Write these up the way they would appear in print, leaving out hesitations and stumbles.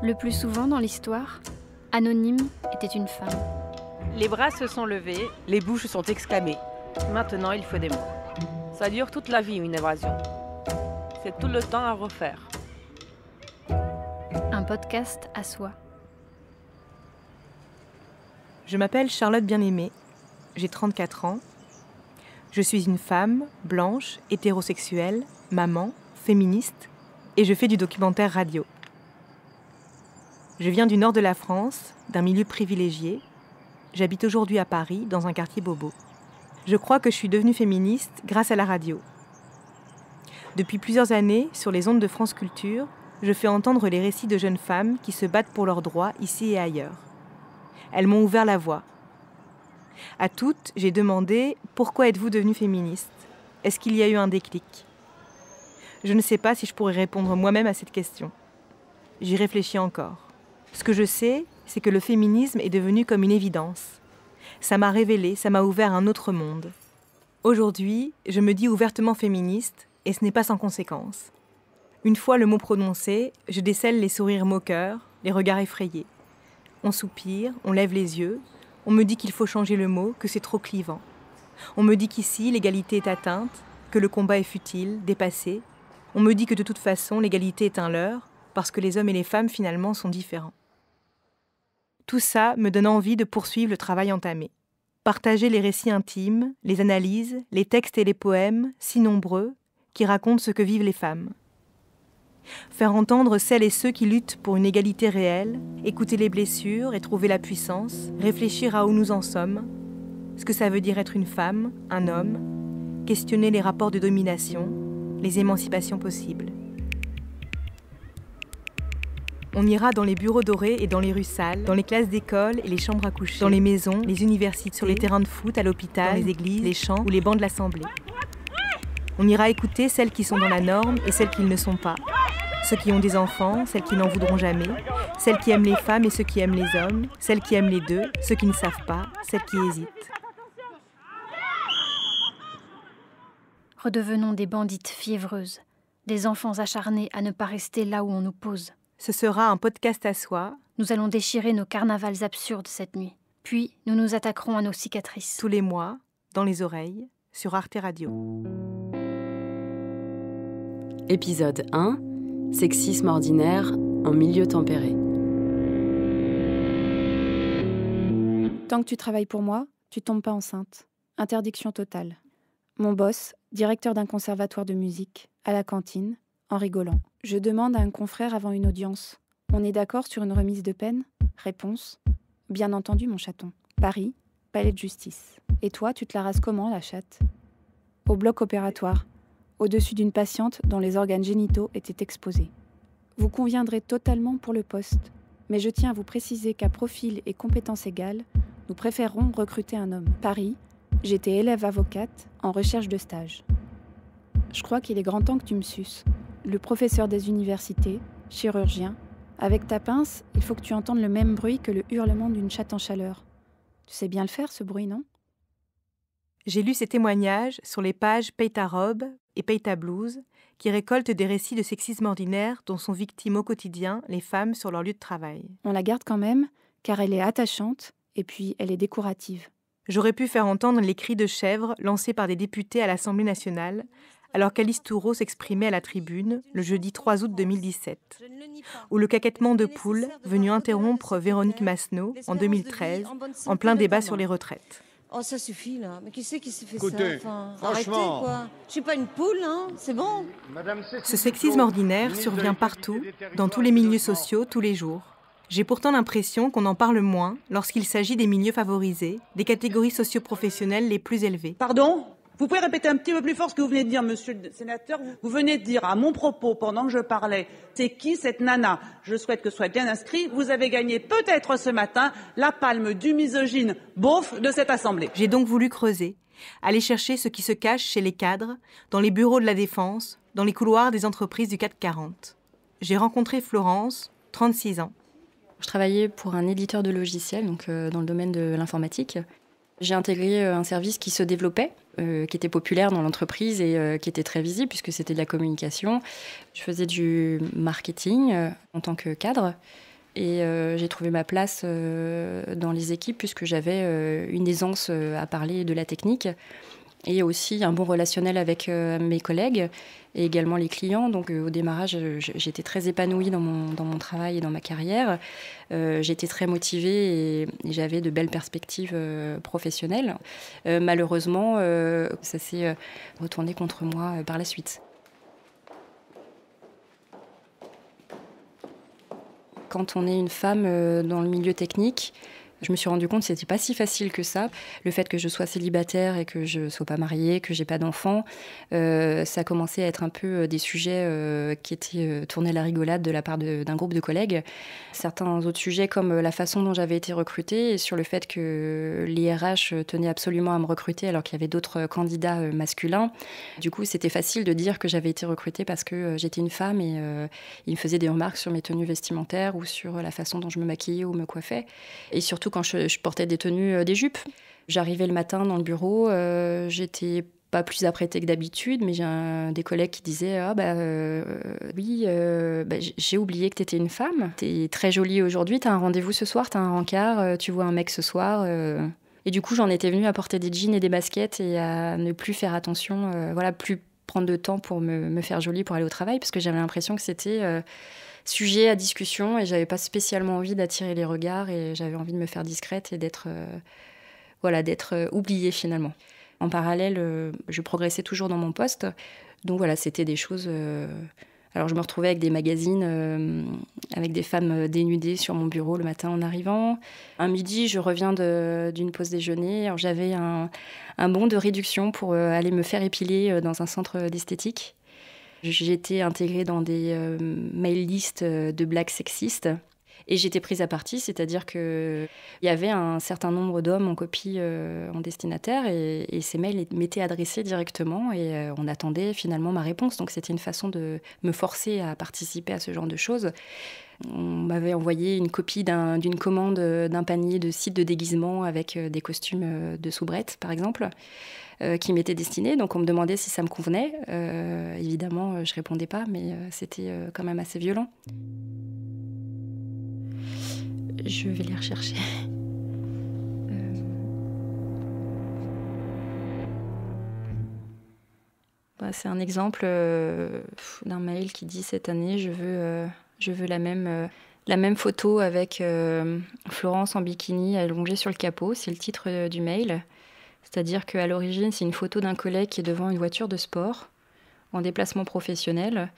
Le plus souvent dans l'histoire, Anonyme était une femme. Les bras se sont levés, les bouches sont exclamées. Maintenant, il faut des mots. Ça dure toute la vie, une évasion. C'est tout le temps à refaire. Un podcast à soi. Je m'appelle Charlotte Bien-Aimée, j'ai 34 ans. Je suis une femme, blanche, hétérosexuelle, maman, féministe, et je fais du documentaire radio. Je viens du nord de la France, d'un milieu privilégié. J'habite aujourd'hui à Paris, dans un quartier bobo. Je crois que je suis devenue féministe grâce à la radio. Depuis plusieurs années, sur les ondes de France Culture, je fais entendre les récits de jeunes femmes qui se battent pour leurs droits ici et ailleurs. Elles m'ont ouvert la voie. À toutes, j'ai demandé « Pourquoi êtes-vous devenue féministe ? Est-ce qu'il y a eu un déclic ?» Je ne sais pas si je pourrais répondre moi-même à cette question. J'y réfléchis encore. Ce que je sais, c'est que le féminisme est devenu comme une évidence. Ça m'a révélé, ça m'a ouvert un autre monde. Aujourd'hui, je me dis ouvertement féministe, et ce n'est pas sans conséquence. Une fois le mot prononcé, je décèle les sourires moqueurs, les regards effrayés. On soupire, on lève les yeux, on me dit qu'il faut changer le mot, que c'est trop clivant. On me dit qu'ici, l'égalité est atteinte, que le combat est futile, dépassé. On me dit que de toute façon, l'égalité est un leurre, parce que les hommes et les femmes, finalement, sont différents. Tout ça me donne envie de poursuivre le travail entamé. Partager les récits intimes, les analyses, les textes et les poèmes, si nombreux, qui racontent ce que vivent les femmes. Faire entendre celles et ceux qui luttent pour une égalité réelle, écouter les blessures et trouver la puissance, réfléchir à où nous en sommes, ce que ça veut dire être une femme, un homme, questionner les rapports de domination, les émancipations possibles. On ira dans les bureaux dorés et dans les rues sales, dans les classes d'école et les chambres à coucher, dans les maisons, les universités, sur les terrains de foot, à l'hôpital, dans les églises, les champs ou les bancs de l'Assemblée. On ira écouter celles qui sont dans la norme et celles qui ne le sont pas. Ceux qui ont des enfants, celles qui n'en voudront jamais, celles qui aiment les femmes et ceux qui aiment les hommes, celles qui aiment les deux, ceux qui ne savent pas, celles qui hésitent. Redevenons des bandites fiévreuses, des enfants acharnés à ne pas rester là où on nous pose. Ce sera un podcast à soi. Nous allons déchirer nos carnavals absurdes cette nuit. Puis, nous nous attaquerons à nos cicatrices. Tous les mois, dans les oreilles, sur Arte Radio. Épisode 1. Sexisme ordinaire en milieu tempéré. Tant que tu travailles pour moi, tu tombes pas enceinte. Interdiction totale. Mon boss, directeur d'un conservatoire de musique, à la cantine, en rigolant. Je demande à un confrère avant une audience. On est d'accord sur une remise de peine ? Réponse. Bien entendu, mon chaton. Paris, palais de justice. Et toi, tu te la rases comment, la chatte ? Au bloc opératoire, au-dessus d'une patiente dont les organes génitaux étaient exposés. Vous conviendrez totalement pour le poste, mais je tiens à vous préciser qu'à profil et compétences égales, nous préférerons recruter un homme. Paris, j'étais élève avocate en recherche de stage. Je crois qu'il est grand temps que tu me suces. Le professeur des universités, chirurgien, avec ta pince, il faut que tu entendes le même bruit que le hurlement d'une chatte en chaleur. Tu sais bien le faire, ce bruit, non ? J'ai lu ces témoignages sur les pages Paye ta robe et Paye ta blouse, qui récoltent des récits de sexisme ordinaire dont sont victimes au quotidien les femmes sur leur lieu de travail. On la garde quand même, car elle est attachante, et puis elle est décorative. J'aurais pu faire entendre les cris de chèvre lancés par des députés à l'Assemblée nationale, alors qu'Alice Thourot s'exprimait à la tribune le jeudi 3 août 2017, ou le caquettement de poules venu interrompre Véronique Masneau en 2013, en plein débat sur les retraites. Oh, ça suffit, là. Mais qui c'est qui s'est fait Écoutez, ça franchement. Arrêtez, quoi. Je suis pas une poule, hein. C'est bon. Ce sexisme ordinaire survient partout, dans tous les milieux sociaux, tous les jours. J'ai pourtant l'impression qu'on en parle moins lorsqu'il s'agit des milieux favorisés, des catégories socio-professionnelles les plus élevées. Pardon ? Vous pouvez répéter un petit peu plus fort ce que vous venez de dire, monsieur le sénateur. Vous venez de dire à mon propos, pendant que je parlais, c'est qui cette nana ? Je souhaite que ce soit bien inscrit. Vous avez gagné peut-être ce matin la palme du misogyne beauf de cette assemblée. J'ai donc voulu creuser, aller chercher ce qui se cache chez les cadres, dans les bureaux de la défense, dans les couloirs des entreprises du CAC 40. J'ai rencontré Florence, 36 ans. Je travaillais pour un éditeur de logiciels, donc dans le domaine de l'informatique. J'ai intégré un service qui se développait, qui était populaire dans l'entreprise et qui était très visible puisque c'était de la communication. Je faisais du marketing en tant que cadre. et j'ai trouvé ma place dans les équipes puisque j'avais une aisance à parler de la technique et aussi un bon relationnel avec mes collègues et également les clients. Donc au démarrage, j'étais très épanouie dans mon travail et dans ma carrière. J'étais très motivée et j'avais de belles perspectives professionnelles. Malheureusement, ça s'est retourné contre moi par la suite. Quand on est une femme dans le milieu technique, je me suis rendu compte que c'était pas si facile que ça. Le fait que je sois célibataire et que je sois pas mariée, que j'ai pas d'enfants, ça a commencé à être un peu des sujets qui étaient tournés à la rigolade de la part d'un groupe de collègues. Certains autres sujets comme la façon dont j'avais été recrutée et sur le fait que les RH tenaient absolument à me recruter alors qu'il y avait d'autres candidats masculins. Du coup, c'était facile de dire que j'avais été recrutée parce que j'étais une femme et ils me faisaient des remarques sur mes tenues vestimentaires ou sur la façon dont je me maquillais ou me coiffais. Et surtout quand je portais des tenues, des jupes. J'arrivais le matin dans le bureau, j'étais pas plus apprêtée que d'habitude, mais j'ai des collègues qui disaient oui, j'ai oublié que t'étais une femme. T'es très jolie aujourd'hui, t'as un rendez-vous ce soir, t'as un rencard, tu vois un mec ce soir. Et du coup, j'en étais venue à porter des jeans et des baskets et à ne plus faire attention, plus prendre de temps pour me faire jolie pour aller au travail, parce que j'avais l'impression que c'était sujet à discussion et j'avais pas spécialement envie d'attirer les regards et j'avais envie de me faire discrète et d'être oubliée finalement. En parallèle, je progressais toujours dans mon poste, donc voilà, c'était des choses. Alors je me retrouvais avec des magazines, avec des femmes dénudées sur mon bureau le matin en arrivant. Un midi, je reviens d'une pause déjeuner. Alors j'avais un bon de réduction pour aller me faire épiler dans un centre d'esthétique. J'étais intégrée dans des mail lists de blagues sexistes et j'étais prise à partie, c'est-à-dire qu'il y avait un certain nombre d'hommes en copie en destinataire et ces mails m'étaient adressés directement et on attendait finalement ma réponse. Donc c'était une façon de me forcer à participer à ce genre de choses. On m'avait envoyé une copie d'une commande d'un panier de sites de déguisement avec des costumes de soubrette, par exemple, qui m'étaient destinés. Donc on me demandait si ça me convenait. Évidemment, je répondais pas, mais c'était quand même assez violent. Je vais les rechercher. C'est un exemple d'un mail qui dit cette année je veux la même photo avec Florence en bikini allongée sur le capot. C'est le titre du mail. C'est-à-dire qu'à l'origine, c'est une photo d'un collègue qui est devant une voiture de sport en déplacement professionnel.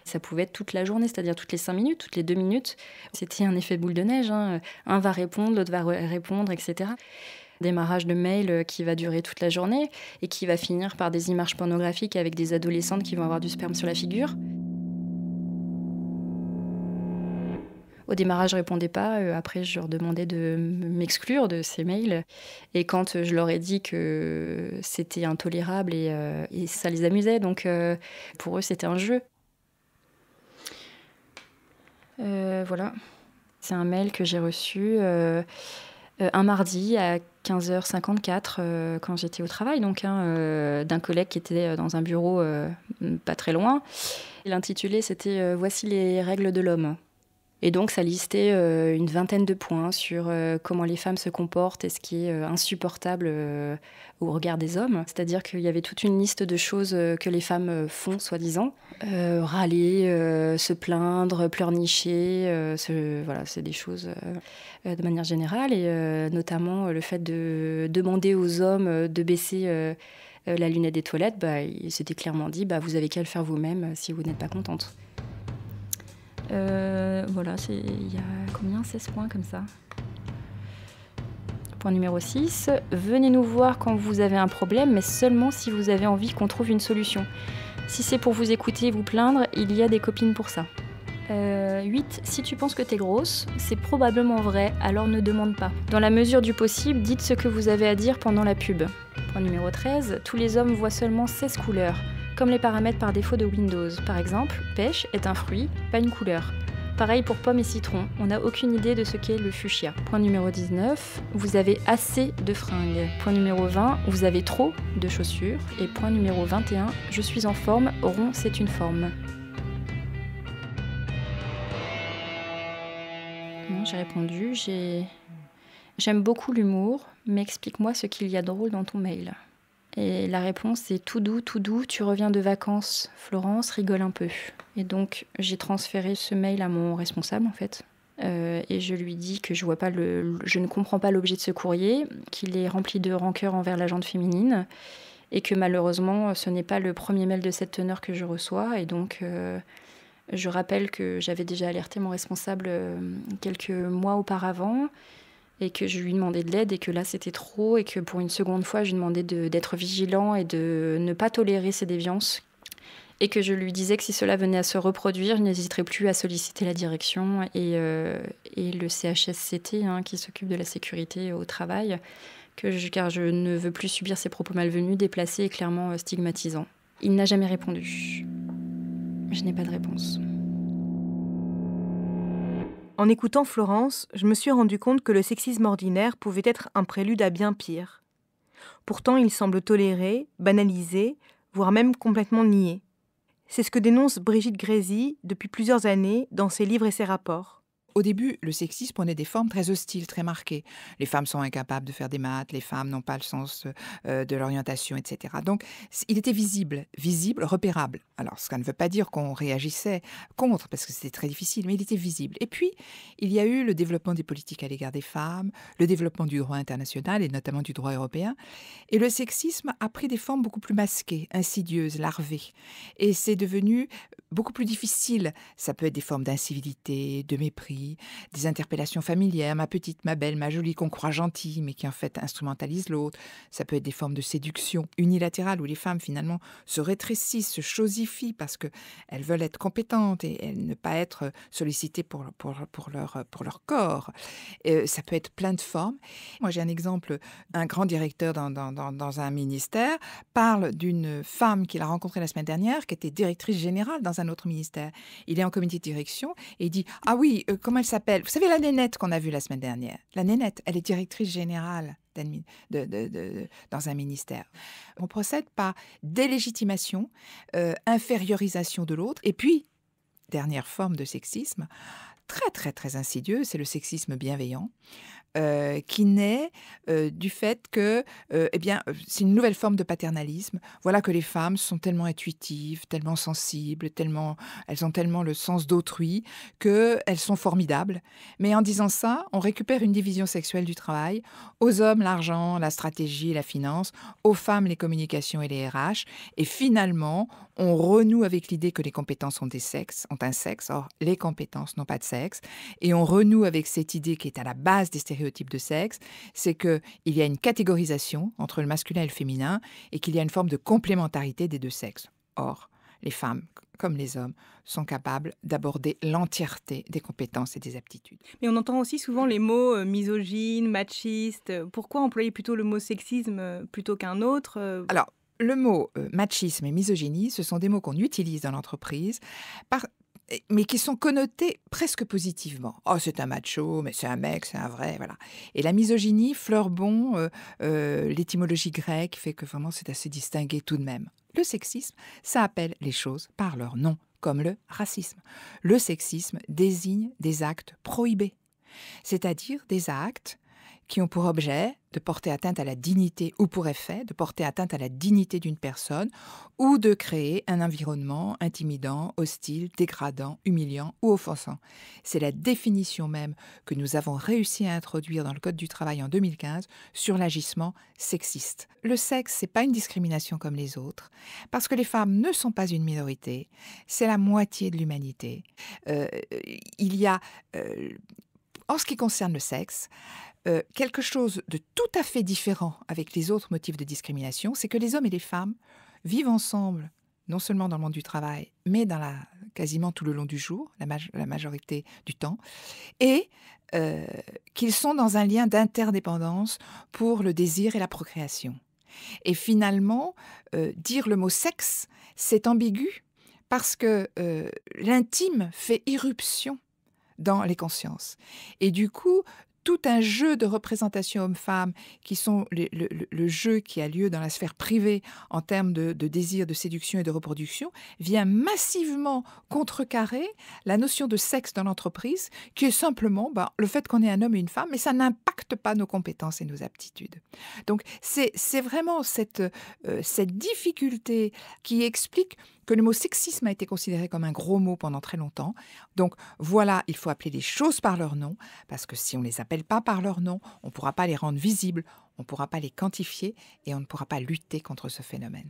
Ça pouvait être toute la journée, c'est-à-dire toutes les 5 minutes, toutes les 2 minutes. C'était un effet boule de neige. Un va répondre, l'autre va répondre, etc. Démarrage de mail qui va durer toute la journée et qui va finir par des images pornographiques avec des adolescentes qui vont avoir du sperme sur la figure. Au démarrage, je ne répondais pas. Après, je leur demandais de m'exclure de ces mails. Et quand je leur ai dit que c'était intolérable et ça les amusait, donc pour eux, c'était un jeu. Voilà. C'est un mail que j'ai reçu un mardi à 15h54 quand j'étais au travail, donc d'un collègue qui était dans un bureau pas très loin. L'intitulé, c'était « Voici les règles de l'homme ». Et donc, ça listait une vingtaine de points sur comment les femmes se comportent et ce qui est insupportable au regard des hommes. C'est-à-dire qu'il y avait toute une liste de choses que les femmes font, soi-disant. Râler, se plaindre, pleurnicher, c'est des choses de manière générale. Et notamment le fait de demander aux hommes de baisser la lunette des toilettes. Il s'était clairement dit, vous avez qu'à le faire vous-même si vous n'êtes pas contente. Il y a combien 16 points comme ça. Point numéro 6. Venez nous voir quand vous avez un problème, mais seulement si vous avez envie qu'on trouve une solution. Si c'est pour vous écouter et vous plaindre, il y a des copines pour ça. 8. Si tu penses que t'es grosse, c'est probablement vrai, alors ne demande pas. Dans la mesure du possible, dites ce que vous avez à dire pendant la pub. Point numéro 13. Tous les hommes voient seulement 16 couleurs. Comme les paramètres par défaut de Windows. Par exemple, pêche est un fruit, pas une couleur. Pareil pour pomme et citron, on n'a aucune idée de ce qu'est le fuchsia. Point numéro 19, vous avez assez de fringues. Point numéro 20, vous avez trop de chaussures. Et point numéro 21, je suis en forme, rond c'est une forme. Non, j'ai répondu, j'aime beaucoup l'humour, mais explique-moi ce qu'il y a de drôle dans ton mail. Et la réponse est tout doux, tu reviens de vacances, Florence, rigole un peu. Et donc j'ai transféré ce mail à mon responsable en fait. Et je lui dis que je ne comprends pas l'objet de ce courrier, qu'il est rempli de rancœur envers la gente féminine, et que malheureusement ce n'est pas le premier mail de cette teneur que je reçois. Et donc je rappelle que j'avais déjà alerté mon responsable quelques mois auparavant, et que je lui demandais de l'aide, et que là c'était trop, et que pour une seconde fois je lui demandais d'être vigilant et de ne pas tolérer ces déviances, et que je lui disais que si cela venait à se reproduire, je n'hésiterais plus à solliciter la direction et le CHSCT qui s'occupe de la sécurité au travail, car je ne veux plus subir ces propos malvenus, déplacés et clairement stigmatisants. Il n'a jamais répondu. Je n'ai pas de réponse. En écoutant Florence, je me suis rendu compte que le sexisme ordinaire pouvait être un prélude à bien pire. Pourtant, il semble toléré, banalisé, voire même complètement nié. C'est ce que dénonce Brigitte Grésy depuis plusieurs années dans ses livres et ses rapports. Au début, le sexisme prenait des formes très hostiles, très marquées. Les femmes sont incapables de faire des maths, les femmes n'ont pas le sens de l'orientation, etc. Donc, il était visible, repérable. Alors, ça ne veut pas dire qu'on réagissait contre, parce que c'était très difficile, mais il était visible. Et puis, il y a eu le développement des politiques à l'égard des femmes, le développement du droit international, et notamment du droit européen. Et le sexisme a pris des formes beaucoup plus masquées, insidieuses, larvées. Et c'est devenu beaucoup plus difficile. Ça peut être des formes d'incivilité, de mépris, des interpellations familières, ma petite, ma belle, ma jolie, qu'on croit gentille, mais qui en fait instrumentalise l'autre. Ça peut être des formes de séduction unilatérale où les femmes finalement se rétrécissent, se chosifient parce qu'elles veulent être compétentes et ne pas être sollicitées pour leur corps. Ça peut être plein de formes. Moi j'ai un exemple, un grand directeur dans un ministère parle d'une femme qu'il a rencontrée la semaine dernière qui était directrice générale dans un autre ministère. Il est en comité de direction et il dit « Ah oui, comment elle s'appelle ? Vous savez la nénette qu'on a vue la semaine dernière ? La nénette, elle est directrice générale dans un ministère. » On procède par délégitimation, infériorisation de l'autre. Et puis, dernière forme de sexisme, très très très insidieux, c'est le sexisme bienveillant. Qui naît du fait que c'est une nouvelle forme de paternalisme. Voilà que les femmes sont tellement intuitives, tellement sensibles, elles ont tellement le sens d'autrui qu'elles sont formidables. Mais en disant ça, on récupère une division sexuelle du travail. Aux hommes, l'argent, la stratégie, la finance. Aux femmes, les communications et les RH. Et finalement, on renoue avec l'idée que les compétences ont un sexe. Or, les compétences n'ont pas de sexe. Et on renoue avec cette idée qui est à la base des stéréotypes de sexe, c'est qu'il y a une catégorisation entre le masculin et le féminin et qu'il y a une forme de complémentarité des deux sexes. Or, les femmes, comme les hommes, sont capables d'aborder l'entièreté des compétences et des aptitudes. Mais on entend aussi souvent les mots misogyne, machiste. Pourquoi employer plutôt le mot sexisme plutôt qu'un autre Alors, le mot machisme et misogynie, ce sont des mots qu'on utilise dans l'entreprise mais qui sont connotés presque positivement. « Oh, c'est un macho, mais c'est un mec, c'est un vrai, voilà. » Et la misogynie, fleur bon, l'étymologie grecque fait que vraiment c'est assez distingué tout de même. Le sexisme, ça appelle les choses par leur nom, comme le racisme. Le sexisme désigne des actes prohibés, c'est-à-dire des actes qui ont pour objet de porter atteinte à la dignité ou pour effet de porter atteinte à la dignité d'une personne ou de créer un environnement intimidant, hostile, dégradant, humiliant ou offensant. C'est la définition même que nous avons réussi à introduire dans le Code du travail en 2015 sur l'agissement sexiste. Le sexe, c'est pas une discrimination comme les autres, parce que les femmes ne sont pas une minorité, c'est la moitié de l'humanité. Il y a, en ce qui concerne le sexe, quelque chose de tout à fait différent avec les autres motifs de discrimination, c'est que les hommes et les femmes vivent ensemble, non seulement dans le monde du travail, mais quasiment tout le long du jour, la majorité du temps, et qu'ils sont dans un lien d'interdépendance pour le désir et la procréation. Et finalement, dire le mot sexe, c'est ambigu parce que l'intime fait irruption dans les consciences. Et du coup, tout un jeu de représentation homme-femme qui sont le jeu qui a lieu dans la sphère privée en termes de désir, de séduction et de reproduction, vient massivement contrecarrer la notion de sexe dans l'entreprise, qui est simplement le fait qu'on est un homme et une femme, mais ça n'impacte pas nos compétences et nos aptitudes. Donc c'est vraiment cette difficulté qui explique que le mot sexisme a été considéré comme un gros mot pendant très longtemps. Donc voilà, il faut appeler les choses par leur nom, parce que si on ne les appelle pas par leur nom, on ne pourra pas les rendre visibles, on ne pourra pas les quantifier et on ne pourra pas lutter contre ce phénomène.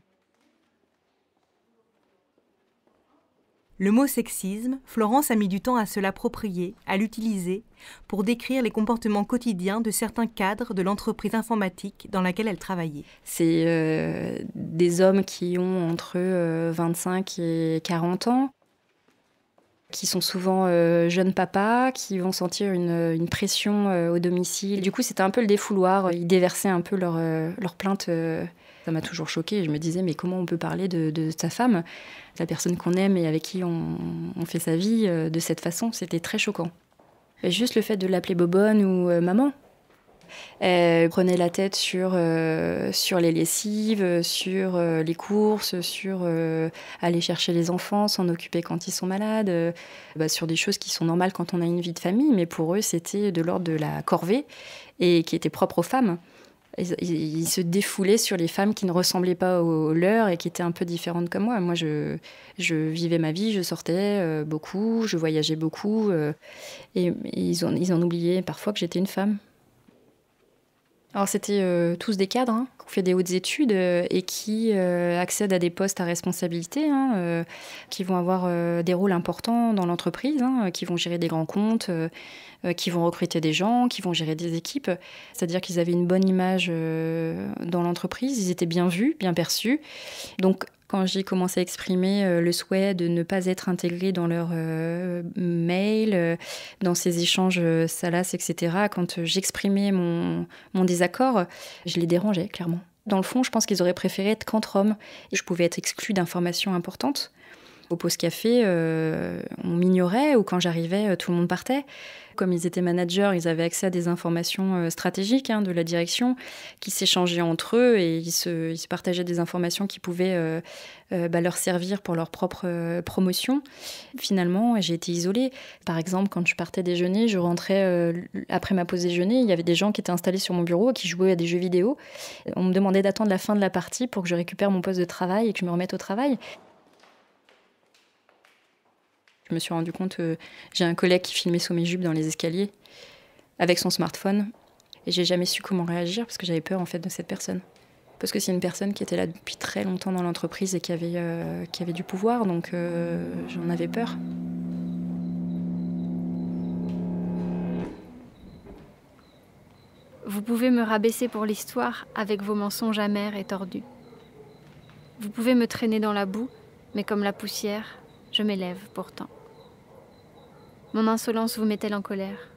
Le mot sexisme, Florence a mis du temps à se l'approprier, à l'utiliser, pour décrire les comportements quotidiens de certains cadres de l'entreprise informatique dans laquelle elle travaillait. C'est des hommes qui ont entre 25 et 40 ans, qui sont souvent jeunes papas, qui vont sentir une pression au domicile. Du coup, c'était un peu le défouloir. Ils déversaient un peu leur plainte. Ça m'a toujours choquée. Je me disais, mais comment on peut parler de sa femme, la personne qu'on aime et avec qui on fait sa vie, de cette façon? C'était très choquant. Et juste le fait de l'appeler Bobonne ou maman. Elle prenait la tête sur les lessives, sur les courses, sur aller chercher les enfants, s'en occuper quand ils sont malades, sur des choses qui sont normales quand on a une vie de famille, mais pour eux, c'était de l'ordre de la corvée et qui était propre aux femmes. Ils se défoulaient sur les femmes qui ne ressemblaient pas aux leurs et qui étaient un peu différentes comme moi. Moi, je vivais ma vie, je sortais beaucoup, je voyageais beaucoup, et ils en oubliaient parfois que j'étais une femme. Alors c'était tous des cadres qui ont fait des hautes études et qui accèdent à des postes à responsabilité, qui vont avoir des rôles importants dans l'entreprise, qui vont gérer des grands comptes, qui vont recruter des gens, qui vont gérer des équipes. C'est-à-dire qu'ils avaient une bonne image dans l'entreprise, ils étaient bien vus, bien perçus. Donc quand j'ai commencé à exprimer le souhait de ne pas être intégrée dans leurs mails, dans ces échanges salaces, etc., quand j'exprimais mon désaccord, je les dérangeais, clairement. Dans le fond, je pense qu'ils auraient préféré être qu'entre hommes. Et je pouvais être exclue d'informations importantes. Au pause café, on m'ignorait, ou quand j'arrivais, tout le monde partait. Comme ils étaient managers, ils avaient accès à des informations stratégiques de la direction qui s'échangeaient entre eux et ils se partageaient des informations qui pouvaient leur servir pour leur propre promotion. Finalement, j'ai été isolée. Par exemple, quand je partais déjeuner, je rentrais après ma pause déjeuner, il y avait des gens qui étaient installés sur mon bureau qui jouaient à des jeux vidéo. On me demandait d'attendre la fin de la partie pour que je récupère mon poste de travail et que je me remette au travail. Je me suis rendu compte que j'ai un collègue qui filmait sous mes jupes dans les escaliers avec son smartphone et j'ai jamais su comment réagir parce que j'avais peur en fait de cette personne. Parce que c'est une personne qui était là depuis très longtemps dans l'entreprise et qui avait du pouvoir, donc j'en avais peur. Vous pouvez me rabaisser pour l'histoire avec vos mensonges amers et tordus. Vous pouvez me traîner dans la boue, mais comme la poussière, je m'élève pourtant. Mon insolence vous met-elle en colère?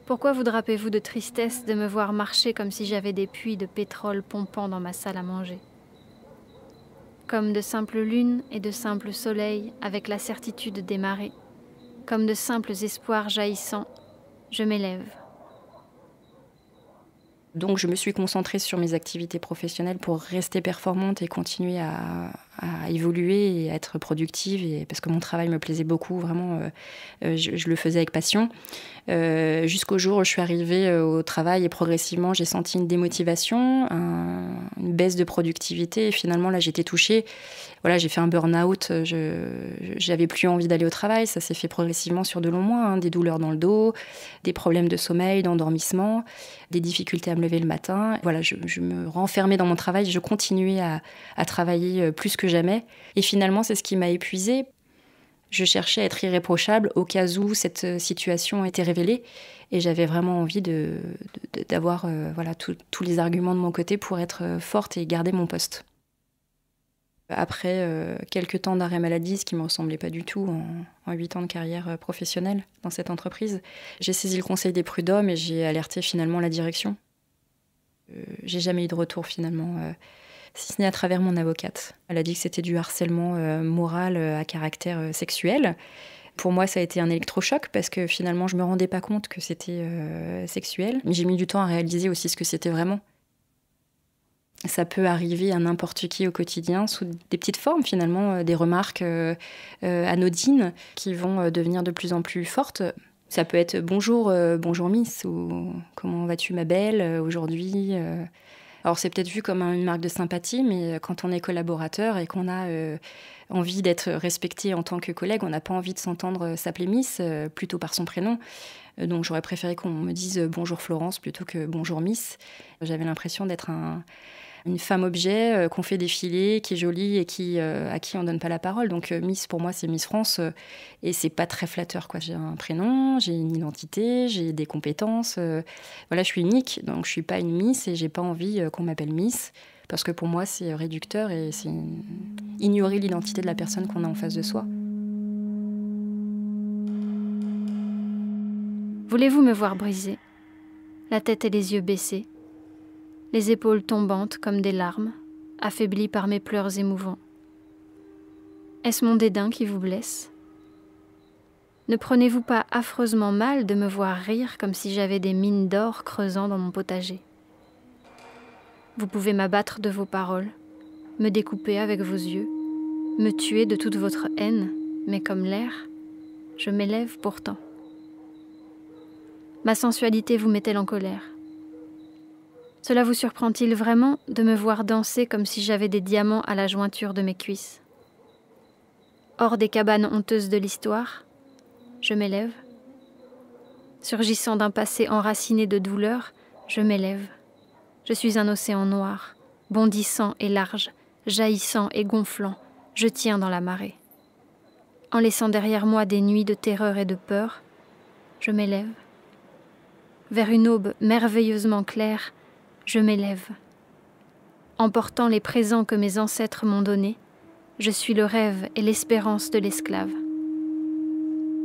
Pourquoi vous drapez-vous de tristesse de me voir marcher comme si j'avais des puits de pétrole pompant dans ma salle à manger? Comme de simples lunes et de simples soleils avec la certitude des marées, comme de simples espoirs jaillissants, je m'élève. Donc je me suis concentrée sur mes activités professionnelles pour rester performante et continuer à évoluer et à être productive, parce que mon travail me plaisait beaucoup, vraiment, je le faisais avec passion. Jusqu'au jour où je suis arrivée au travail et progressivement j'ai senti une démotivation, une baisse de productivité et finalement là j'étais touchée. Voilà, j'ai fait un burn-out, j'avais plus envie d'aller au travail, ça s'est fait progressivement sur de longs mois, des douleurs dans le dos, des problèmes de sommeil, d'endormissement, des difficultés à me lever le matin. Voilà, je me renfermais dans mon travail, je continuais à travailler plus que jamais. Et finalement, c'est ce qui m'a épuisée. Je cherchais à être irréprochable au cas où cette situation était révélée. Et j'avais vraiment envie d'avoir tous les arguments de mon côté pour être forte et garder mon poste. Après quelques temps d'arrêt maladie, ce qui ne me ressemblait pas du tout en 8 ans de carrière professionnelle dans cette entreprise, j'ai saisi le conseil des prud'hommes et j'ai alerté finalement la direction. J'ai jamais eu de retour finalement, si ce n'est à travers mon avocate. Elle a dit que c'était du harcèlement moral à caractère sexuel. Pour moi, ça a été un électrochoc parce que finalement, je me rendais pas compte que c'était sexuel. Mais j'ai mis du temps à réaliser aussi ce que c'était vraiment. Ça peut arriver à n'importe qui au quotidien sous des petites formes finalement, des remarques anodines qui vont devenir de plus en plus fortes. Ça peut être bonjour Miss ou comment vas-tu ma belle aujourd'hui. Alors c'est peut-être vu comme une marque de sympathie, mais quand on est collaborateur et qu'on a envie d'être respecté en tant que collègue, on n'a pas envie de s'entendre s'appeler Miss plutôt par son prénom. Donc j'aurais préféré qu'on me dise bonjour Florence plutôt que bonjour Miss. J'avais l'impression d'être une femme objet qu'on fait défiler, qui est jolie et à qui on donne pas la parole. Donc Miss, pour moi, c'est Miss France et c'est pas très flatteur, quoi. J'ai un prénom, j'ai une identité, j'ai des compétences. Voilà, je suis unique, donc je suis pas une Miss et j'ai pas envie qu'on m'appelle Miss parce que pour moi, c'est réducteur et c'est ignorer l'identité de la personne qu'on a en face de soi. Voulez-vous me voir briser, la tête et les yeux baissés, les épaules tombantes comme des larmes, affaiblies par mes pleurs émouvants? Est-ce mon dédain qui vous blesse? Ne prenez-vous pas affreusement mal de me voir rire comme si j'avais des mines d'or creusant dans mon potager? Vous pouvez m'abattre de vos paroles, me découper avec vos yeux, me tuer de toute votre haine, mais comme l'air, je m'élève pourtant. Ma sensualité vous met-elle en colère? Cela vous surprend-il vraiment de me voir danser comme si j'avais des diamants à la jointure de mes cuisses? Hors des cabanes honteuses de l'histoire, je m'élève. Surgissant d'un passé enraciné de douleur, je m'élève. Je suis un océan noir, bondissant et large, jaillissant et gonflant, je tiens dans la marée. En laissant derrière moi des nuits de terreur et de peur, je m'élève. Vers une aube merveilleusement claire, je m'élève. Emportant les présents que mes ancêtres m'ont donnés, je suis le rêve et l'espérance de l'esclave.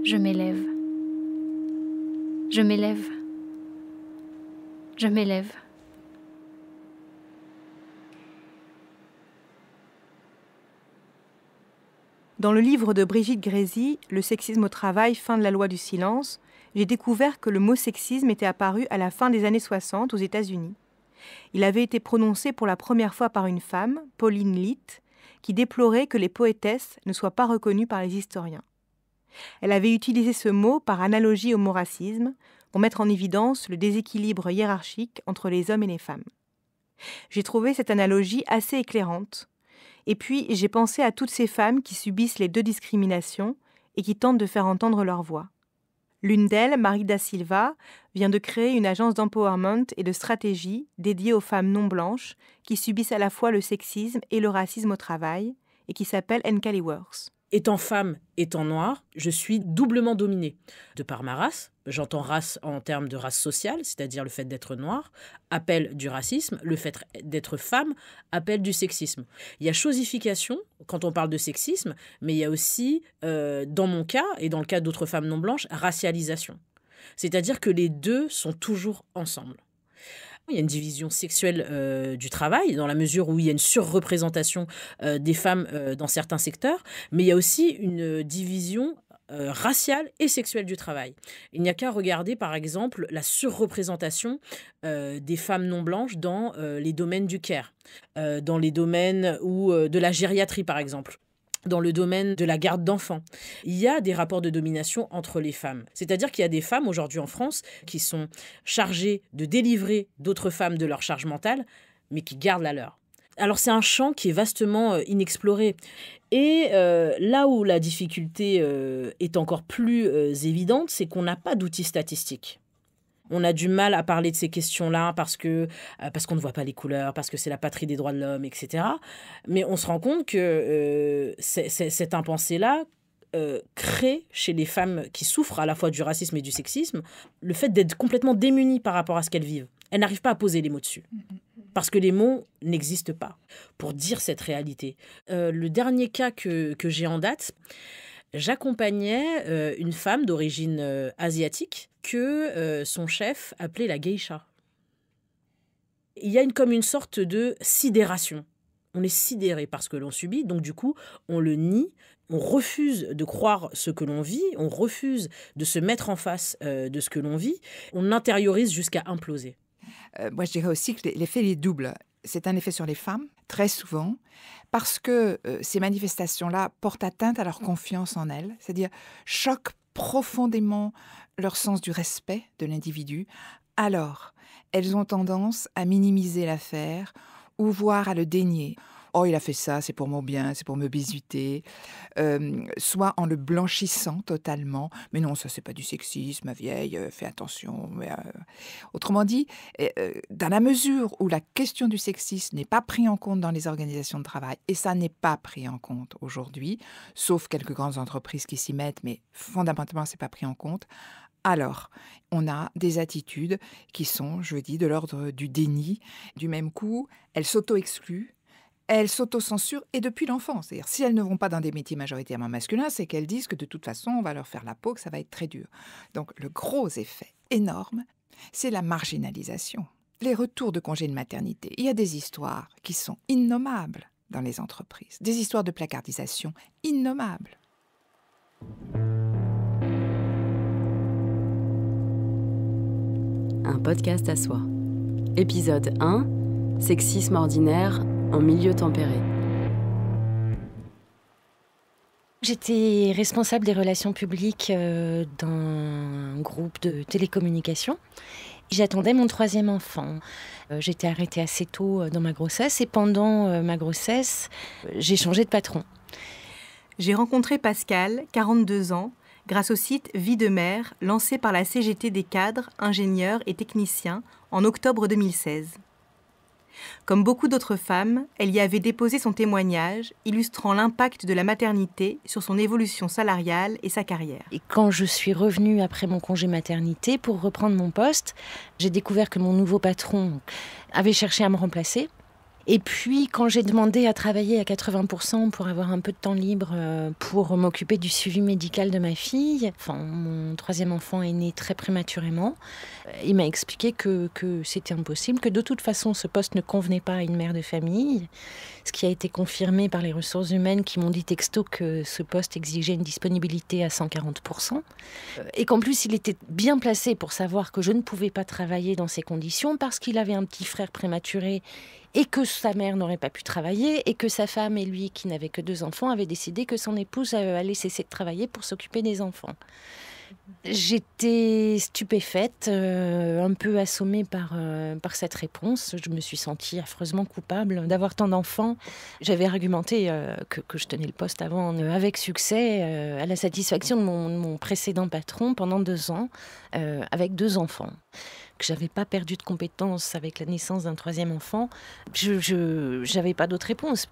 Je m'élève. Je m'élève. Je m'élève. Dans le livre de Brigitte Grésy, Le sexisme au travail, fin de la loi du silence, j'ai découvert que le mot sexisme était apparu à la fin des années 60 aux États-Unis. Il avait été prononcé pour la première fois par une femme, Pauline Litt, qui déplorait que les poétesses ne soient pas reconnues par les historiens. Elle avait utilisé ce mot par analogie au mot racisme, pour mettre en évidence le déséquilibre hiérarchique entre les hommes et les femmes. J'ai trouvé cette analogie assez éclairante. Et puis, j'ai pensé à toutes ces femmes qui subissent les deux discriminations et qui tentent de faire entendre leur voix. L'une d'elles, Marie da Silva, vient de créer une agence d'empowerment et de stratégie dédiée aux femmes non blanches qui subissent à la fois le sexisme et le racisme au travail et qui s'appelle Encali Works. Étant femme, étant noire, je suis doublement dominée. De par ma race, j'entends race en termes de race sociale, c'est-à-dire le fait d'être noire, appelle du racisme, le fait d'être femme, appelle du sexisme. Il y a chosification quand on parle de sexisme, mais il y a aussi, dans mon cas et dans le cas d'autres femmes non blanches, racialisation. C'est-à-dire que les deux sont toujours ensemble. Il y a une division sexuelle du travail, dans la mesure où il y a une surreprésentation des femmes dans certains secteurs, mais il y a aussi une division raciale et sexuelle du travail. Il n'y a qu'à regarder, par exemple, la surreprésentation des femmes non blanches dans les domaines du care, dans les domaines de la gériatrie, par exemple. Dans le domaine de la garde d'enfants, il y a des rapports de domination entre les femmes. C'est-à-dire qu'il y a des femmes aujourd'hui en France qui sont chargées de délivrer d'autres femmes de leur charge mentale, mais qui gardent la leur. Alors c'est un champ qui est vastement inexploré. Et là où la difficulté est encore plus évidente, c'est qu'on n'a pas d'outils statistiques. On a du mal à parler de ces questions-là parce qu'on ne voit pas les couleurs, parce que c'est la patrie des droits de l'homme, etc. Mais on se rend compte que cet impensé-là crée chez les femmes qui souffrent à la fois du racisme et du sexisme le fait d'être complètement démunies par rapport à ce qu'elles vivent. Elles n'arrivent pas à poser les mots dessus. Parce que les mots n'existent pas pour dire cette réalité. Le dernier cas que j'ai en date, j'accompagnais une femme d'origine asiatique que son chef appelait la geisha. Il y a comme une sorte de sidération. On est sidéré par ce que l'on subit, donc du coup, on le nie, On refuse de croire ce que l'on vit, on refuse de se mettre en face de ce que l'on vit, on intériorise jusqu'à imploser. Moi, je dirais aussi que l'effet est double. C'est un effet sur les femmes, très souvent, parce que ces manifestations-là portent atteinte à leur confiance en elles, c'est-à-dire choquent profondément leur sens du respect de l'individu. Alors, elles ont tendance à minimiser l'affaire ou voire à le dénier. Oh, il a fait ça, c'est pour mon bien, c'est pour me bisuter. Soit en le blanchissant totalement. Mais non, ça, c'est pas du sexisme, ma vieille, fais attention. Autrement dit, dans la mesure où la question du sexisme n'est pas prise en compte dans les organisations de travail, et ça n'est pas pris en compte aujourd'hui, sauf quelques grandes entreprises qui s'y mettent, mais fondamentalement, c'est pas pris en compte. Alors, on a des attitudes qui sont, je dis, de l'ordre du déni. Du même coup, elles s'auto-excluent. Elles s'autocensurent et depuis l'enfance. C'est-à-dire, si elles ne vont pas dans des métiers majoritairement masculins, c'est qu'elles disent que de toute façon, on va leur faire la peau, que ça va être très dur. Donc, le gros effet énorme, c'est la marginalisation. Les retours de congés de maternité. Il y a des histoires qui sont innommables dans les entreprises. Des histoires de placardisation innommables. Un podcast à soi. Épisode 1. Sexisme ordinaire en milieu tempéré. J'étais responsable des relations publiques dans un groupe de télécommunications. J'attendais mon 3e enfant. J'étais arrêtée assez tôt dans ma grossesse et pendant ma grossesse, j'ai changé de patron. J'ai rencontré Pascal, 42 ans, grâce au site Vie de mère, lancé par la CGT des cadres, ingénieurs et techniciens en octobre 2016. Comme beaucoup d'autres femmes, elle y avait déposé son témoignage, illustrant l'impact de la maternité sur son évolution salariale et sa carrière. Et quand je suis revenue après mon congé maternité pour reprendre mon poste, j'ai découvert que mon nouveau patron avait cherché à me remplacer. Et puis, quand j'ai demandé à travailler à 80% pour avoir un peu de temps libre pour m'occuper du suivi médical de ma fille, mon 3e enfant est né très prématurément, il m'a expliqué que c'était impossible, que de toute façon, ce poste ne convenait pas à une mère de famille, ce qui a été confirmé par les ressources humaines qui m'ont dit texto que ce poste exigeait une disponibilité à 140%, et qu'en plus, il était bien placé pour savoir que je ne pouvais pas travailler dans ces conditions parce qu'il avait un petit frère prématuré et que sa mère n'aurait pas pu travailler, et que sa femme et lui, qui n'avaient que 2 enfants, avaient décidé que son épouse allait cesser de travailler pour s'occuper des enfants. J'étais stupéfaite, un peu assommée par cette réponse. Je me suis sentie affreusement coupable d'avoir tant d'enfants. J'avais argumenté que je tenais le poste avant avec succès, à la satisfaction de mon précédent patron pendant 2 ans, avec 2 enfants. Que j'avais pas perdu de compétences avec la naissance d'un 3e enfant, je n'avais pas d'autre réponse.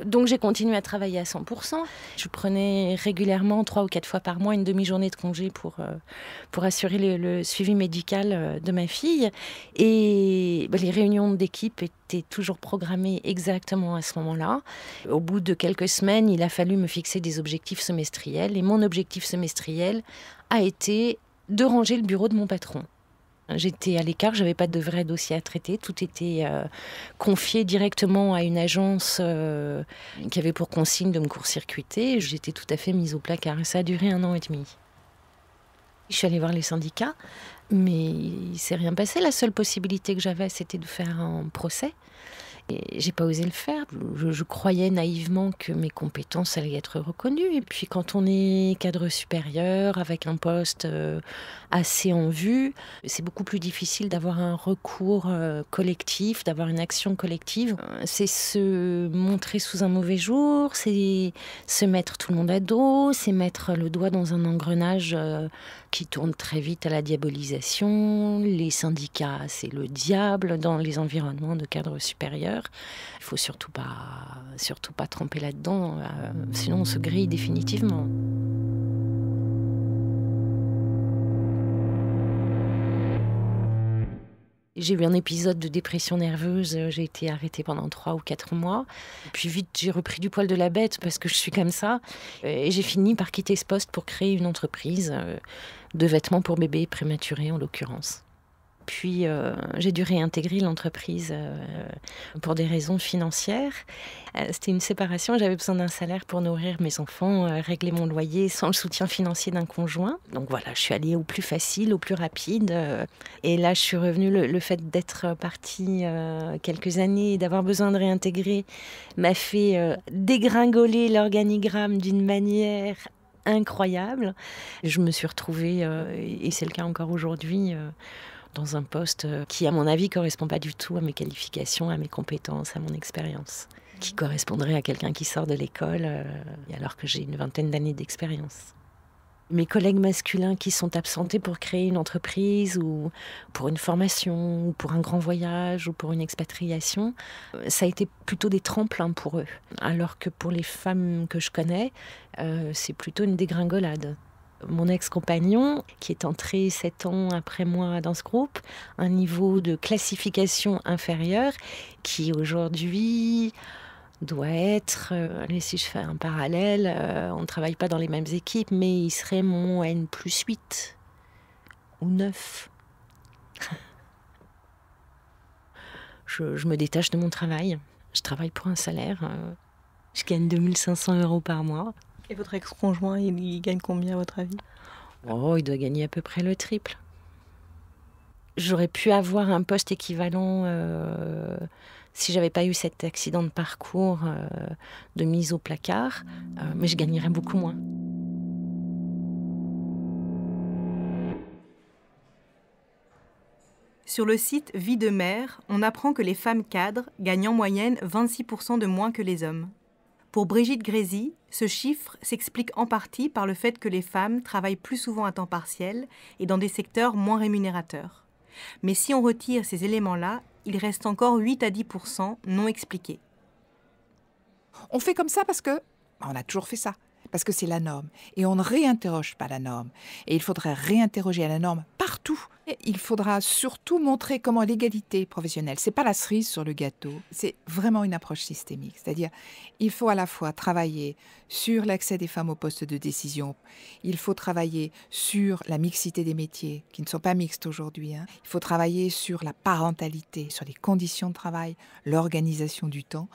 Donc j'ai continué à travailler à 100%. Je prenais régulièrement 3 ou 4 fois par mois une demi-journée de congé pour assurer le suivi médical de ma fille. Et les réunions d'équipe étaient toujours programmées exactement à ce moment-là. Au bout de quelques semaines, il a fallu me fixer des objectifs semestriels. Et mon objectif semestriel a été de ranger le bureau de mon patron. J'étais à l'écart, je n'avais pas de vrai dossier à traiter. Tout était confié directement à une agence qui avait pour consigne de me court-circuiter. J'étais tout à fait mise au placard et ça a duré 1 an et demi. Je suis allée voir les syndicats, mais il ne s'est rien passé. La seule possibilité que j'avais, c'était de faire un procès. Et j'ai pas osé le faire. Je croyais naïvement que mes compétences allaient être reconnues. Et puis quand on est cadre supérieur, avec un poste assez en vue, c'est beaucoup plus difficile d'avoir un recours collectif, d'avoir une action collective. C'est se montrer sous un mauvais jour, c'est se mettre tout le monde à dos, c'est mettre le doigt dans un engrenage qui tourne très vite à la diabolisation. Les syndicats, c'est le diable dans les environnements de cadres supérieurs. Il ne faut surtout pas tremper là-dedans, sinon on se grille définitivement. J'ai eu un épisode de dépression nerveuse, j'ai été arrêtée pendant 3 ou 4 mois. Puis vite, j'ai repris du poil de la bête parce que je suis comme ça. Et j'ai fini par quitter ce poste pour créer une entreprise de vêtements pour bébés prématurés en l'occurrence. Puis j'ai dû réintégrer l'entreprise pour des raisons financières. C'était une séparation, j'avais besoin d'un salaire pour nourrir mes enfants, régler mon loyer sans le soutien financier d'un conjoint. Donc voilà, je suis allée au plus facile, au plus rapide. Et là, je suis revenue, le fait d'être partie quelques années et d'avoir besoin de réintégrer m'a fait dégringoler l'organigramme d'une manière incroyable. Je me suis retrouvée, et c'est le cas encore aujourd'hui, dans un poste qui, à mon avis, ne correspond pas du tout à mes qualifications, à mes compétences, à mon expérience, qui correspondrait à quelqu'un qui sort de l'école, alors que j'ai une 20aine d'années d'expérience. Mes collègues masculins qui sont absentés pour créer une entreprise ou pour une formation, ou pour un grand voyage, ou pour une expatriation, ça a été plutôt des tremplins pour eux. Alors que pour les femmes que je connais, c'est plutôt une dégringolade. Mon ex-compagnon, qui est entré 7 ans après moi dans ce groupe, un niveau de classification inférieur, qui aujourd'hui doit être, allez, si je fais un parallèle, on ne travaille pas dans les mêmes équipes, mais il serait mon N+8 ou 9. Je me détache de mon travail. Je travaille pour un salaire. Je gagne 2 500 € par mois. Et votre ex-conjoint, il gagne combien à votre avis ? Oh, il doit gagner à peu près le triple. J'aurais pu avoir un poste équivalent si j'avais pas eu cet accident de parcours de mise au placard, mais je gagnerais beaucoup moins. Sur le site Vie de mère, on apprend que les femmes cadres gagnent en moyenne 26% de moins que les hommes. Pour Brigitte Grésy, ce chiffre s'explique en partie par le fait que les femmes travaillent plus souvent à temps partiel et dans des secteurs moins rémunérateurs. Mais si on retire ces éléments-là, il reste encore 8 à 10% non expliqués. On fait comme ça parce que on a toujours fait ça, parce que c'est la norme. Et on ne réinterroge pas la norme. Et il faudrait réinterroger la norme partout. Et il faudra surtout montrer comment l'égalité professionnelle, c'est pas la cerise sur le gâteau, c'est vraiment une approche systémique. C'est-à-dire, il faut à la fois travailler sur l'accès des femmes aux postes de décision, il faut travailler sur la mixité des métiers, qui ne sont pas mixtes aujourd'hui, il faut travailler sur la parentalité, sur les conditions de travail, l'organisation du temps,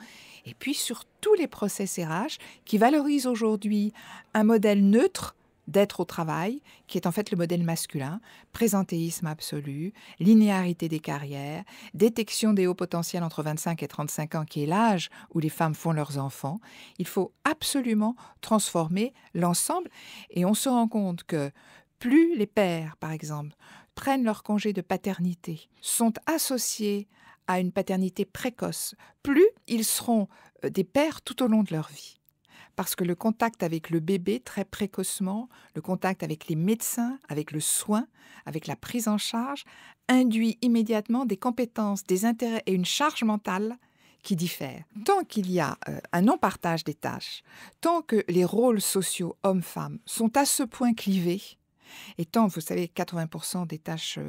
et puis sur tous les process RH qui valorisent aujourd'hui un modèle neutre d'être au travail, qui est en fait le modèle masculin, présentéisme absolu, linéarité des carrières, détection des hauts potentiels entre 25 et 35 ans, qui est l'âge où les femmes font leurs enfants. Il faut absolument transformer l'ensemble. Et on se rend compte que plus les pères, par exemple, prennent leur congé de paternité, sont associés à une paternité précoce, plus ils seront des pères tout au long de leur vie. Parce que le contact avec le bébé, très précocement, le contact avec les médecins, avec le soin, avec la prise en charge, induit immédiatement des compétences, des intérêts et une charge mentale qui diffèrent. Tant qu'il y a un non-partage des tâches, tant que les rôles sociaux hommes-femmes sont à ce point clivés, et tant, vous savez, 80% des tâches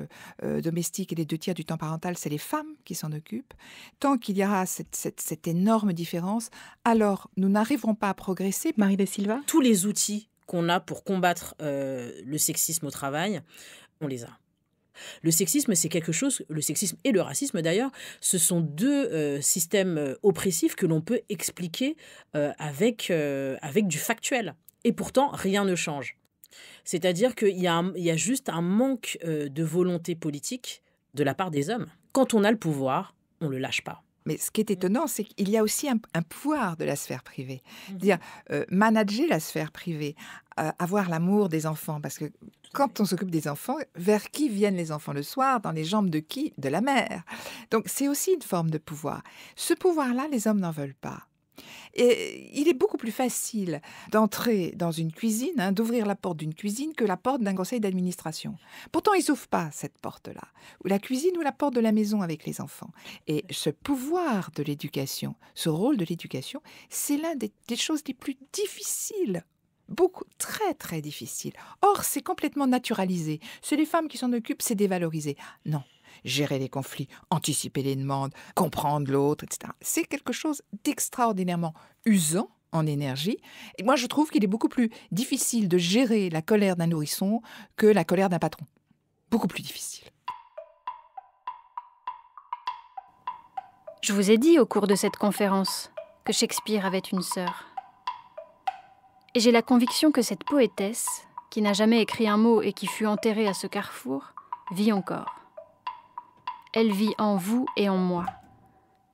domestiques et les 2 tiers du temps parental, c'est les femmes qui s'en occupent. Tant qu'il y aura cette énorme différence, alors nous n'arriverons pas à progresser. Marie de Silva ? Tous les outils qu'on a pour combattre le sexisme au travail, on les a. Le sexisme, c'est quelque chose, le sexisme et le racisme d'ailleurs, ce sont 2 systèmes oppressifs que l'on peut expliquer avec du factuel. Et pourtant, rien ne change. C'est-à-dire qu'il y a juste un manque de volonté politique de la part des hommes. Quand on a le pouvoir, on ne le lâche pas. Mais ce qui est étonnant, c'est qu'il y a aussi un pouvoir de la sphère privée. C'est-à-dire manager la sphère privée, avoir l'amour des enfants. Parce que quand on s'occupe des enfants, vers qui viennent les enfants le soir? Dans les jambes de qui? De la mère. Donc c'est aussi une forme de pouvoir. Ce pouvoir-là, les hommes n'en veulent pas. Et il est beaucoup plus facile d'entrer dans une cuisine, d'ouvrir la porte d'une cuisine que la porte d'un conseil d'administration. Pourtant, ils n'ouvrent pas cette porte-là, ou la cuisine ou la porte de la maison avec les enfants. Et ce pouvoir de l'éducation, ce rôle de l'éducation, c'est l'une des choses les plus difficiles. Beaucoup, très très difficiles. Or, c'est complètement naturalisé. C'est les femmes qui s'en occupent, c'est dévalorisé. Non. Gérer les conflits, anticiper les demandes, comprendre l'autre, etc. C'est quelque chose d'extraordinairement usant en énergie. Et moi, je trouve qu'il est beaucoup plus difficile de gérer la colère d'un nourrisson que la colère d'un patron. Beaucoup plus difficile. Je vous ai dit au cours de cette conférence que Shakespeare avait une sœur. Et j'ai la conviction que cette poétesse, qui n'a jamais écrit un mot et qui fut enterrée à ce carrefour, vit encore. Elle vit en vous et en moi,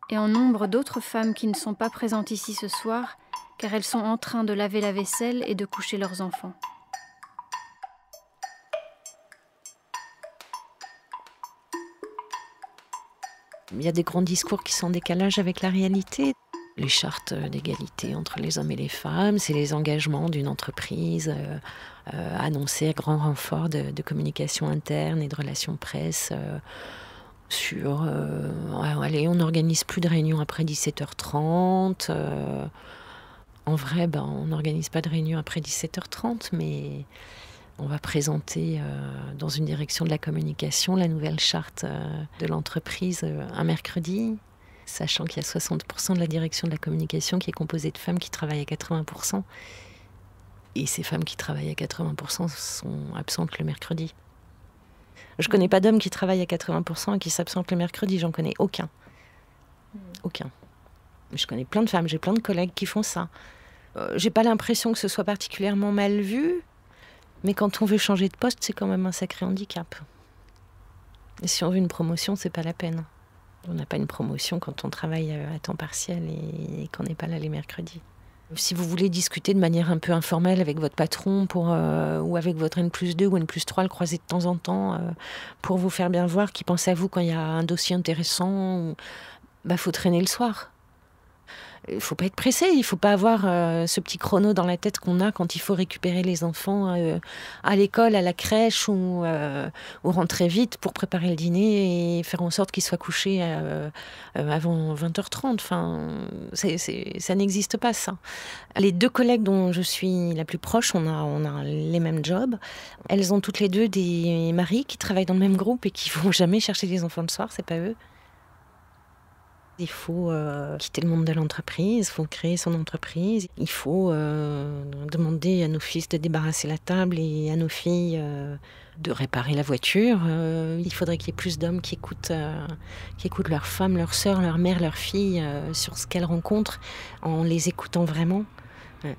et en nombre d'autres femmes qui ne sont pas présentes ici ce soir, car elles sont en train de laver la vaisselle et de coucher leurs enfants. Il y a des grands discours qui sont en décalage avec la réalité. Les chartes d'égalité entre les hommes et les femmes, c'est les engagements d'une entreprise annoncés à grand renfort de communication interne et de relations presse sur allez, on n'organise plus de réunions après 17h30. En vrai, on n'organise pas de réunions après 17h30, mais on va présenter dans une direction de la communication la nouvelle charte de l'entreprise un mercredi, sachant qu'il y a 60% de la direction de la communication qui est composée de femmes qui travaillent à 80%. Et ces femmes qui travaillent à 80% sont absentes le mercredi. Je ne connais pas d'hommes qui travaillent à 80% et qui s'absentent le mercredi, j'en connais aucun. Aucun. Je connais plein de femmes, j'ai plein de collègues qui font ça. J'ai pas l'impression que ce soit particulièrement mal vu, mais quand on veut changer de poste, c'est quand même un sacré handicap. Et si on veut une promotion, c'est pas la peine. On n'a pas une promotion quand on travaille à temps partiel et qu'on n'est pas là les mercredis. Si vous voulez discuter de manière un peu informelle avec votre patron ou avec votre N+2 ou N+3, le croiser de temps en temps pour vous faire bien voir qu'il pense à vous quand il y a un dossier intéressant, faut traîner le soir. Il ne faut pas être pressé, il ne faut pas avoir ce petit chrono dans la tête qu'on a quand il faut récupérer les enfants à l'école, à la crèche ou rentrer vite pour préparer le dîner et faire en sorte qu'ils soient couchés avant 20h30. Enfin, ça n'existe pas, ça. Les deux collègues dont je suis la plus proche, on a les mêmes jobs. Elles ont toutes les deux des maris qui travaillent dans le même groupe et qui ne vont jamais chercher les enfants le soir, c'est pas eux. Il faut quitter le monde de l'entreprise, il faut créer son entreprise. Il faut demander à nos fils de débarrasser la table et à nos filles de réparer la voiture. Il faudrait qu'il y ait plus d'hommes qui écoutent leurs femmes, leurs sœurs, leurs mères, leurs filles sur ce qu'elles rencontrent en les écoutant vraiment.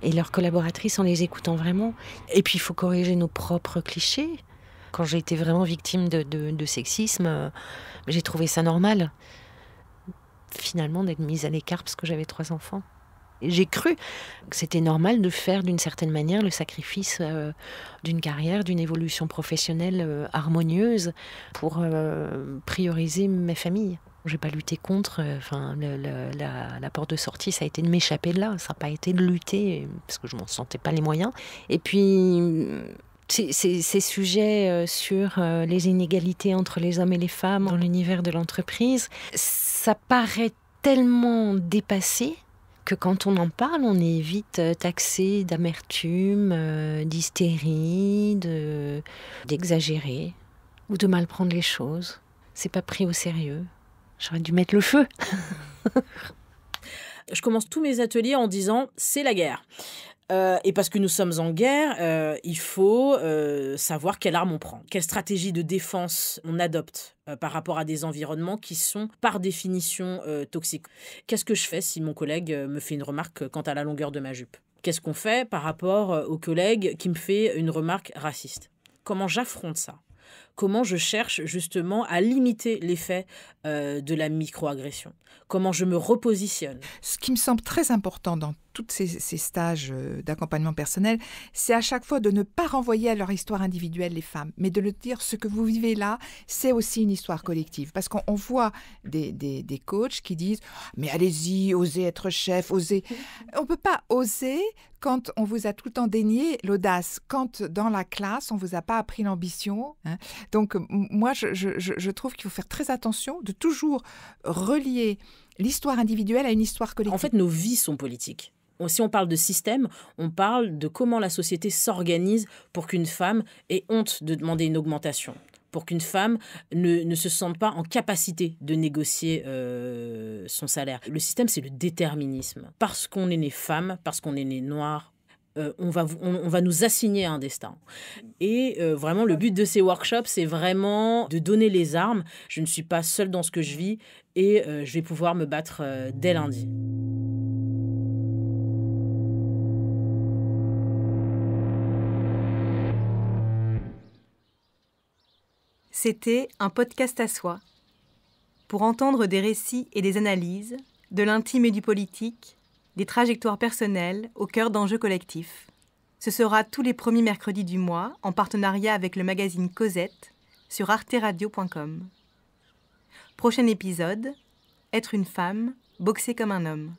Et leurs collaboratrices en les écoutant vraiment. Et puis il faut corriger nos propres clichés. Quand j'ai été vraiment victime de sexisme, j'ai trouvé ça normal. Finalement d'être mise à l'écart parce que j'avais 3 enfants. Et j'ai cru que c'était normal de faire d'une certaine manière le sacrifice d'une carrière, d'une évolution professionnelle harmonieuse pour prioriser ma famille. Je n'ai pas lutté contre, la porte de sortie, ça a été de m'échapper de là, ça n'a pas été de lutter parce que je ne m'en sentais pas les moyens. Et puis ces sujets sur les inégalités entre les hommes et les femmes dans l'univers de l'entreprise, ça paraît tellement dépassé que quand on en parle, on est vite taxé d'amertume, d'hystérie, d'exagérer ou de mal prendre les choses. C'est pas pris au sérieux. J'aurais dû mettre le feu. Je commence tous mes ateliers en disant « c'est la guerre ». Et parce que nous sommes en guerre, il faut savoir quelle arme on prend, quelle stratégie de défense on adopte par rapport à des environnements qui sont par définition toxiques. Qu'est-ce que je fais si mon collègue me fait une remarque quant à la longueur de ma jupe ? Qu'est-ce qu'on fait par rapport au collègue qui me fait une remarque raciste ? Comment j'affronte ça ? Comment je cherche justement à limiter l'effet de la microagression ? Comment je me repositionne ? Ce qui me semble très important dans tous ces stages d'accompagnement personnel, c'est à chaque fois de ne pas renvoyer à leur histoire individuelle les femmes, mais de leur dire ce que vous vivez là, c'est aussi une histoire collective. Parce qu'on voit des coachs qui disent « mais allez-y, osez être chef, osez ». On ne peut pas oser quand on vous a tout le temps dénié l'audace, quand dans la classe, on ne vous a pas appris l'ambition. Hein. Donc moi, je trouve qu'il faut faire très attention de toujours relier l'histoire individuelle à une histoire collective. En fait, nos vies sont politiques. Si on parle de système, on parle de comment la société s'organise pour qu'une femme ait honte de demander une augmentation, pour qu'une femme ne se sente pas en capacité de négocier son salaire. Le système, c'est le déterminisme. Parce qu'on est né femme, parce qu'on est né noire, on va nous assigner un destin. Et vraiment, le but de ces workshops, c'est vraiment de donner les armes. Je ne suis pas seule dans ce que je vis et je vais pouvoir me battre dès lundi. C'était un podcast à soi. Pour entendre des récits et des analyses, de l'intime et du politique, des trajectoires personnelles au cœur d'enjeux collectifs. Ce sera tous les premiers mercredis du mois, en partenariat avec le magazine Cosette, sur arteradio.com. Prochain épisode, être une femme, boxer comme un homme.